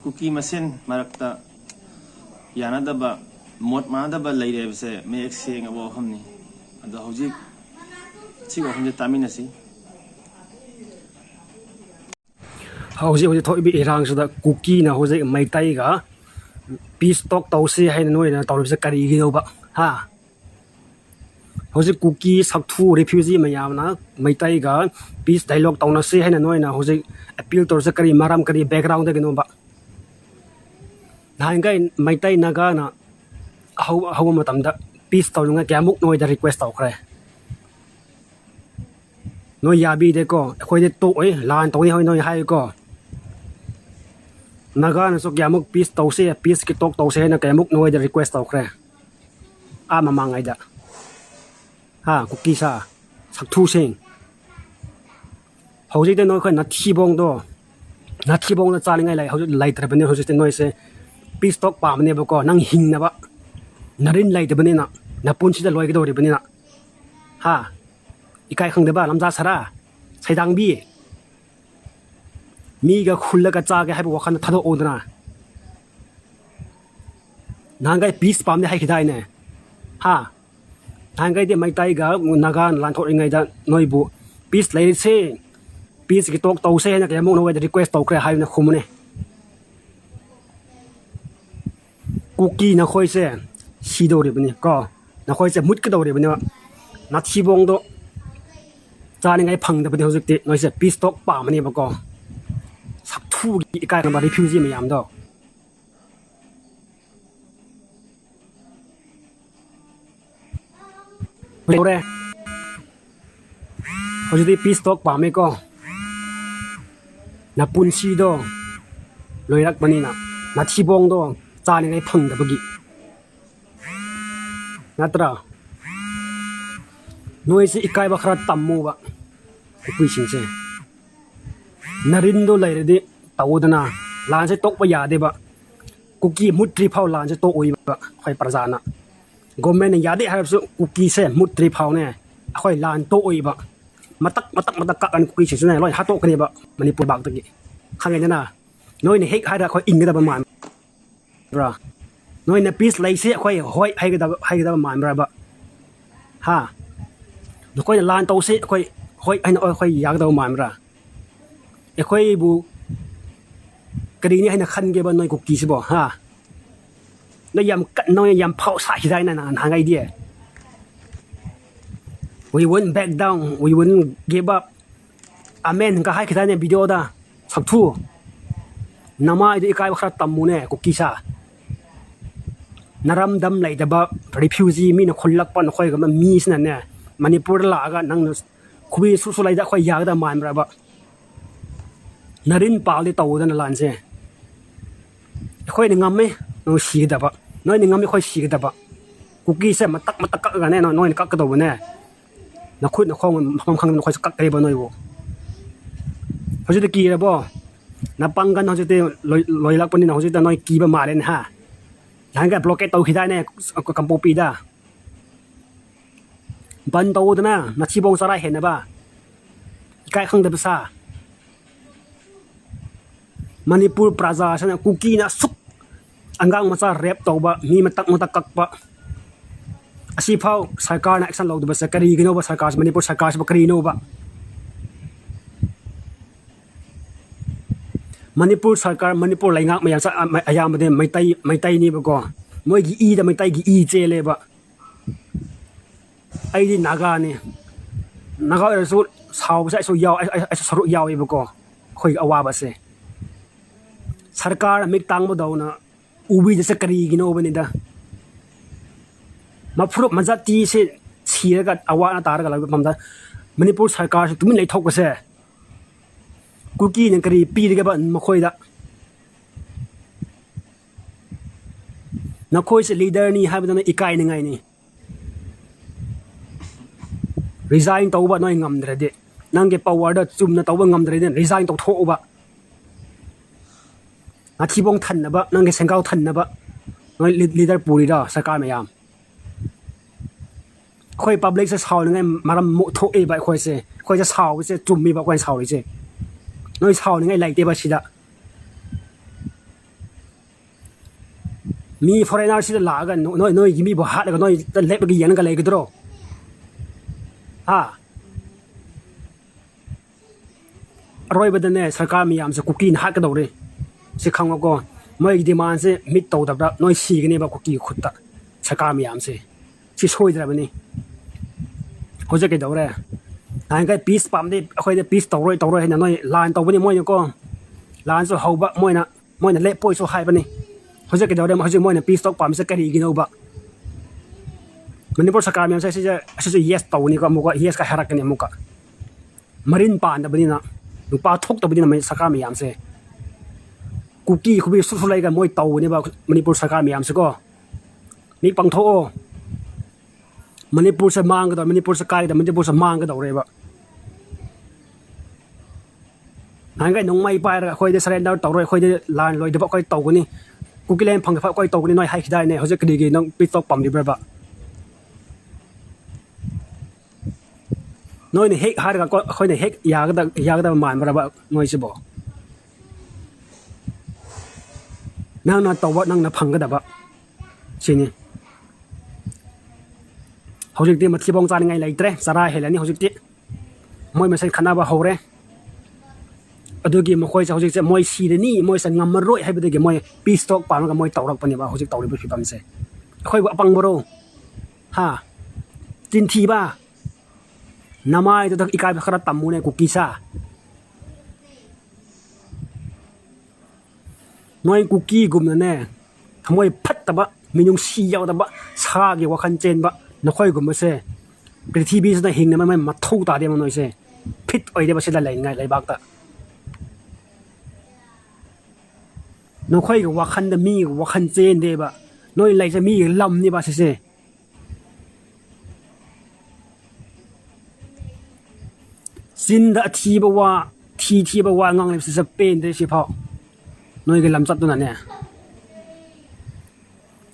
Kuki masin marakta yanadaba mot madaba lairevse me exing abo hamni ado hojik chigo hamje taminasi hojik thoi bi irang suda kuki na hojik meiteiga peace talk tausi hain noina tawse karigi no ba ha hojik kuki sakthu refugee mayamna meiteiga peace dialogue tawna se hain noina hojik appeal tawse kari maram kari background de no ba Naga meitei naga na how matamda peace tawlunga kyamuk noi da request tawkhre noi yabi de ko khoi de to oi lan tawni hoi noi hai ko naga na so kyamuk peace tawse peace ki tok tawse na kyamuk noi da request tawkhre a mamangai da ha kuki sa sakthu sing hojik de noi khoi na thibong do na thibong na chalingai lai hojik lai trabane hojik de noi se peace talk pa mane bako nang hing na ba narin lai de bane na punsi da loi ke do ri bane na ha ikai khang de ba lamja sara saidang bi mi ga khulla ka cha ga hai bo khan thado odna nangai peace pa mane hai khidai ne ha nangai de mai tai ga nagan lan thor ingai da noi bu peace lai se peace ki talk tau se na ke mo no ga request tau kre hai na khumne Kuki na khoi se si do ri bani ko na khoi se mut ka do ri bani na thi bong do cha ni ngai phang da bani hojik ti noi se peace talk pa mani ba ko sak thu gi kai na ba refugee mayam do ore hojik ti peace talk pa me ko na pun si do loi rak bani na thi bong do cha ni ngai phang da bagi natra noi se ikai ba khara tammu ba pui sing se narin do lai re de tawdana lan se tok pa ya de ba kuki mutri phau lan se to oi ba khoi prajana government ya de har su kuki se mutri phau ne khoi lan to oi ba matak ka kan kuki se ne loi ha to kani ba manipur bak ta gi khangai na noi ne hek ha da khoi ing da ba man ra noi na peace lai se khoi hoi hai ga da man ra ba ha no khoi lan to se khoi hoi ai no khoi ya ga da man ra e khoi bu kadi ni hai na khan ge ba noi kuki se bo ha no yam kat no yam phau sa hi dai na na ngai die we won't back down we won't give up amen ka hai khida ne video da sak thu nama ide kai khra tammu ne kuki sa naram dam lai da ba refugee mi na khollak pan khoi ga mi sna ne manipur la ga nang khubi su lai da khoi ya da man ra ba narin pa le taw da na lan se khoi ni ngam me no si da ba noi ni ngam me khoi si da ba kuki se matak ka ga ne no noi ka ka do ne na khut na khong pham khang no khoi ka ka ba noi bo hoje de ki ra bo na panggan hoje te loi lak pani na hoje ta noi ki ba ma len ha Naga blockade tau khidai ne Kangpokpi da ban tau da na chibong sara hen na ba kai khang da sa Manipur praja sana kuki na suk angang macha rap tau ba mi matak kak ba asi phau sarkar na action lo da sa kari gino ba sarkar Manipur sarkar ba kari no ba Manipur sarkar Manipur lai ngak mayam sa ayam de meitei ni ba ko moi gi i da meitei gi i che le ba ai di naga ni naga so sao sa so yaw ai so yaw ba ko khoi awa ba se sarkar mik tang mo daw na ubi de sa kari gi no ba ni da ma phru majati se chira ga awa na tar ga la pam da Manipur sarkar se tumin lai thok ba se Kuki ni kari pi de ba makhoi da na khoi se leader ni ha ba na ikai ni ngai ni resign tau ba noi ngam dre de nang ge power da chum na tau ba ngam dre de resign tau tho ba na thibong than na ba nang ge sengkau than na ba noi leader puri da sarkar mayam khoi public se saw ngai maram mo tho e ba khoi se saw se chum mi ba khoi saw ri se noi saw ni ngai lai te ba sida มีฟอร์เรนเนอร์สิจะลากันน้อยมีบ่ฮัดแล้วก็น้อยจะเล็บไปยังกันเลยกันตัวร้อยบาทเนี่ยสกัดมียามจะคุกกี้ฮัดกันตัวเลยสิขังก็ไม่ดีมันสิมิดโตแต่แบบน้อยสีกันเนี่ยแบบคุกกี้ขุดตะสกัดมียามสิช่วยได้แบบนี้เขาจะกันตัวเลยนั่นก็ปีสปั๊มได้ค่อยได้ปีสตัวร้อยให้น้อยลานตัวนี้มั่วยังก็ลานสุดเขาบะมั่วนะเล็บป่วยสุดหายแบบนี้เขาจะกันตัวได้มาเขาจะมั่วเนี่ยปีสตัวปั๊มจะกันอีกกินเอาบะมันนี่พอสกัดมียามใช่yes ตัวนี้ก็มุกว่า yes ก็หารักกันเนี่ยมุกอะมารินปานแต่แบบนี้นะหนูป้าทุกตัวแบบนี้นะมันสกัดมียามสิคุกกี้เขาไปสุดๆเลยกันมั่วตัวนี่แบบมันนี่พอสกัดมียามสิก็มีปังโถมันนี่พูดสมางก็ได้มันนี่พูดสกายแต่มันจะพูดสมางก็ได้เลยบะนั่นก็น้องไม่ไปแล้วค่อยได้แสดงดาวต่อเลยค่อยได้ลานลอยเดี๋ยวค่อยโตกันนี่กูกิเลนพังกับค่อยโตกันนี่น้อยให้ได้เนี่ยเขาจะกระดิกน้องปิดตอกปั๊มดีบะน้อยเนี่ยเฮกหายก็ค่อยเนี่ยเฮกยาก็ได้ประมาณบะน้อยสิบ่นั่งนอนโตว่านั่งนับพังก็ได้บะชิ้นนี้เขาจึงที่มาที่บองจานไงเลยเตะสาระเห็นแล้วนี่เขาจึงที่มวยมันใส่ขนาดว่าเขาเลยอดูกี่มันค่อยจะเขาจึงจะมวยสีเดนี่มวยสันงามมันรวยให้ไปดูกี่มวยปีสต็อกปานกับมวยเต่ารักปนเนี่ยว่าเขาจึงเต่าเลยไปผิดบังเสค่อยว่าปังบโรฮะจินทีบ้าน้ำไม้ตัวอีกายไปขนาดต่ำมูเนี่ยกุกิซาหน่วยกุกี้กลุ่มนั่นแน่ทำไมพัดตะบะมีนุ่งสียาวตะบะชาเกี่ยวกับคันเจนบะน้อยก็ไม่เซ่เป็นที่บีสนะหิงเนี่ยมันมาทูตาเดียวมันน้อยเซ่พิษไอเดียมันเสียได้ไงไรบ้างตะน้อยก็ว่าคันเดมีว่าคันเจนเดียบะน้อยไรจะมีลำนี่บ้าเซ่สินดาทีบว่าทีบว่างงเลยสเปนเดชิพอน้อยก็ลำจัดตัวนั้นเนี่ย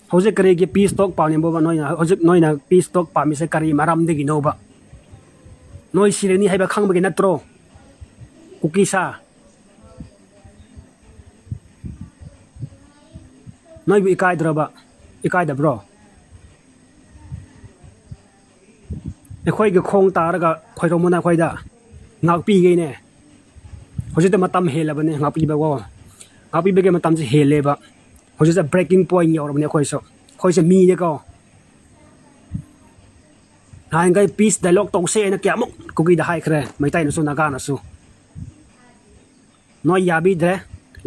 เขาจะกรีกีปีสต็อกปาเนี่ยบอกว่าน้อยนะเขาจะน้อยนะปีสต็อกปามีสักกรีมารำเด็กกินเอาบะน้อยสิเรนี่ให้แบบข้างไปกินนัตโตรคุกกี้ซาน้อยอีกายดรบะอีกายดับรอไอ้ค่อยก็คงตาแล้วก็ค่อยลงมาหน้าค่อยด่างับปีกันเนี่ยเขาจะมาทำเฮลแบบนี้งับปีแบบว่างับปีแบบนี้มาทำจะเฮลเลยบะเขาจะ breaking point อย่างแบบนี้ค่อยจะมีเนี่ยก็หายไง piece dialogue ตรงเส้นนะแกมุกกูกินได้แค่ไม่ได้นะสู้ Naga นะสู้น้อยยาบีเดร์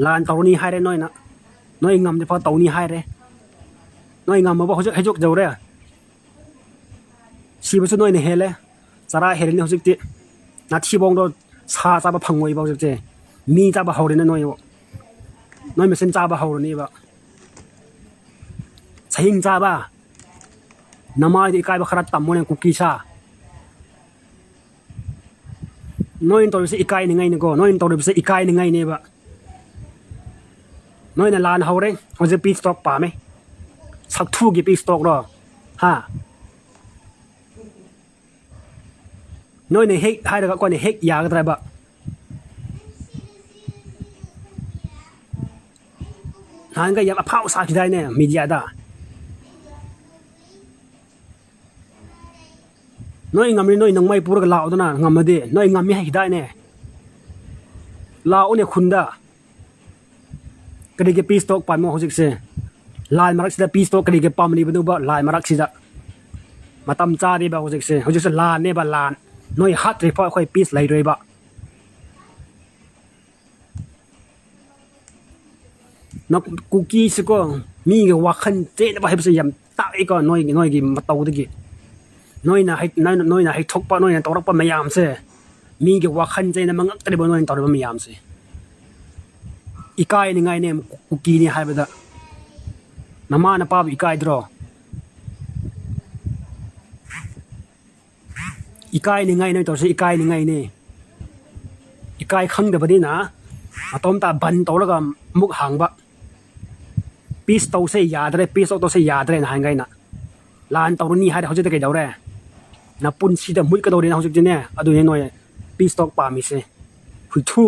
ลานตัวนี้ให้เลยน้อยนะน้อยงำเฉพาะตัวนี้ให้เลยน้อยงำมาบอกเขาจะให้ยกเจ้าเลยชีวิตน้อยเนี่ยเฮเลยสาระเฮเลยเนี่ยเขาจะตินัดชีบงโดชาจ้าบะพังไว้บอกจะมีจ้าบะเขาเลยนะน้อยไม่เส้นจ้าบะเขาเลยนี่บะใช่หิงจ้าบ้าน้ำมันที่กายบขราดต่ำมันยังคุกกี้ชาน้อยตัวเป็นอีกายหนึ่งไงนี่ก็น้อยตัวเป็นอีกายหนึ่งไงนี่บะน้อยนั่นลานเขาเลยเขาจะปีสต็อกป่าไหมสักทูกี่ปีสต็อกหรอฮะน้อยในเฮกให้แล้วก็ในเฮกยาก็ได้บะนั่นก็ยังเผาสาธิตได้เนี่ยมีเดียด้าน้อยงำนี่น้อยนังไม่พูดกับลาวตัวน่ะงำมาดิน้อยงำไม่ให้ได้เนี่ยลาวเนี่ยคุณด่ากระดิกปีสต็อกไปมองเขาสิเสลายมารักสิดาปีสต็อกกระดิกปั๊มนี่เป็นตัวบ้าลายมารักสิดามาตำจ้าดีบ้าเขาสิเสเขาจะลานเนี่ยบ้าลานน้อยฮัตรีพอค่อยปีสไหลเลยบ้านักคุกกี้สิก็มีกับวัคันเจ๊บ้าให้ไปสยามตายก็น้อยกี่มาเตาตะกี้น้อยนะให้ทุกปะน้อยนะตัวรักปะไม่ยามเสมีกับว่าขันใจนะมันก็ตระบน้อยตัวรักปะไม่ยามเสอีกายนี่ไงเนี่ยคุกกี้นี่ให้ไปได้น้ำมันป้าอีกายดรออีกายนี่ไงเนี่ยตัวเสอีกายนี่ไงเนี่ยอีกายขังเดี๋ยวประเดี๋ยวนะมาต้มตาบันตัวแล้วก็มุกหางบะปีสตัวเสียยาได้ปีสตัวเสียยาได้นะไงนะลานตัวนี้ให้เขาจะได้กี่ดาวได้นับปุ่นสีดำมุดกระโดดเนี่ยเขาจะเนี่ยเอาดูเนี่ยหน่อยปีสต็อกปามิเซ่คุยทู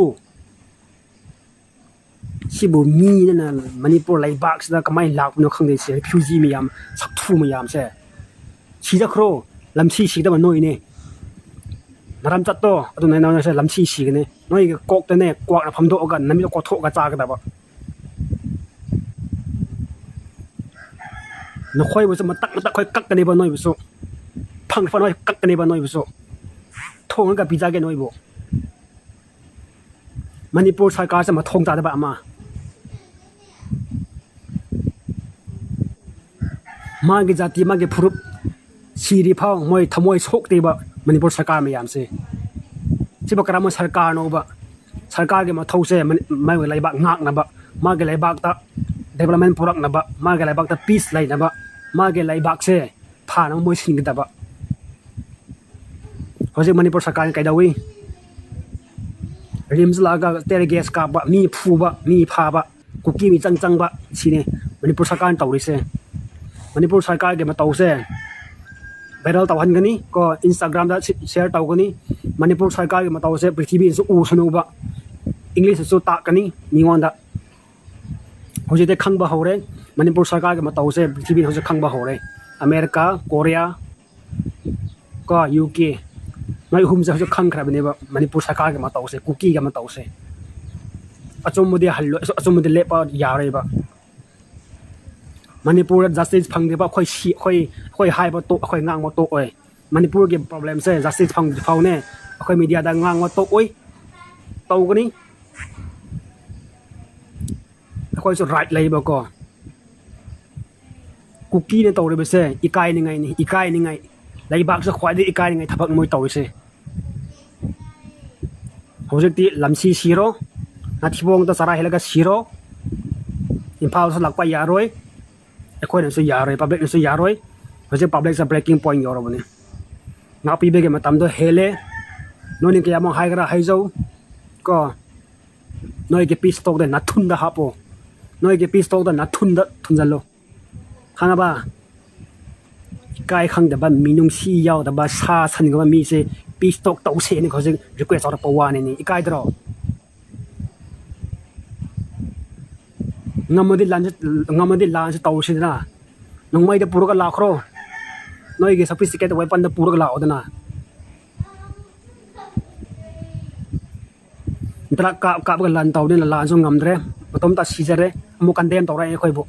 sibu mi na Manipur laibak sida kamai lak no khang de se refugee miyam sakthu miyam se sida khro lamsi sida ba noi ne naram chat to adu na na se lamsi si ne noi kok te ne kwak na phamdo ga nami ko tho ga cha ga da ba no khoi bu ma tak khoi kak ka ne ba noi bu so phang fa noi kak ka ne ba noi bu so thong ga pizza ge noi bu Manipur sarkar se ma thong ta da ba ma मागे जाति मागे फुरुप सिरि फाव मोय थमोय सोकते बा मणिपुर सरकार में याम से सिबा कराम सरकार नो बा सरकार के मथौ से मै लाइबाक ngak na ba मागे लाइबाक ता डेवलपमेंट पुरक ना बा मागे लाइबाक ता पीस लाई ना बा मागे लाइबाक से फाना मोय सिंग दा बा होजे मणिपुर सरकार ने कायदावी रिम्स लागा तेरे गैस का बा मी फु बा मी फा बा कुकी मी चंग बा सिने मणिपुर सरकार तौरी से Manipur sarkar ke matau se viral tawhan gani ko Instagram da share taw gani Manipur sarkar ke matau se prithvi su u sunu ba English su ta kani ningon da hoje te khang ba hore Manipur sarkar ke matau se prithvi hoje khang ba hore America Korea ko UK mai hum se hoje khang khra bane ba Manipur sarkar ke matau se Kuki ke matau se achom mode hallo achom mode le pa yare ba Manipur justice phang de ba khoi hai ba to khoi ngang ma to oi Manipur ke problem se justice phang phau ne khoi media da ngang ma to oi tau gani khoi so right lai ba ko Kuki ne to re be se ikai ni ngai lai bak se khwai de ikai ni ngai thabak moi to se hojek ti lamsi siro na thibong ta sara helaga siro imphal sa lakpa ya roi Ekoi na so yaroi public na so yaroi hoje public sa breaking point yor bane na pi bege matam do hele noni ke among haigra haizau ko noi ke pistol da nathun da hapo noi ke pistol da nathun da thunjalo khanga ba kai khang da ba minung si yaw da ba sa san ga mi se pistol tau se ni hoje request or pawane ni ikai dro ngamadi lan tau se na nongmai de purga la khro noi ge sophisticated weapon da purga la odana intrak ka ga lan tau de lan so ngamdre batom ta si jare mu kan dem tau ra e khoi bu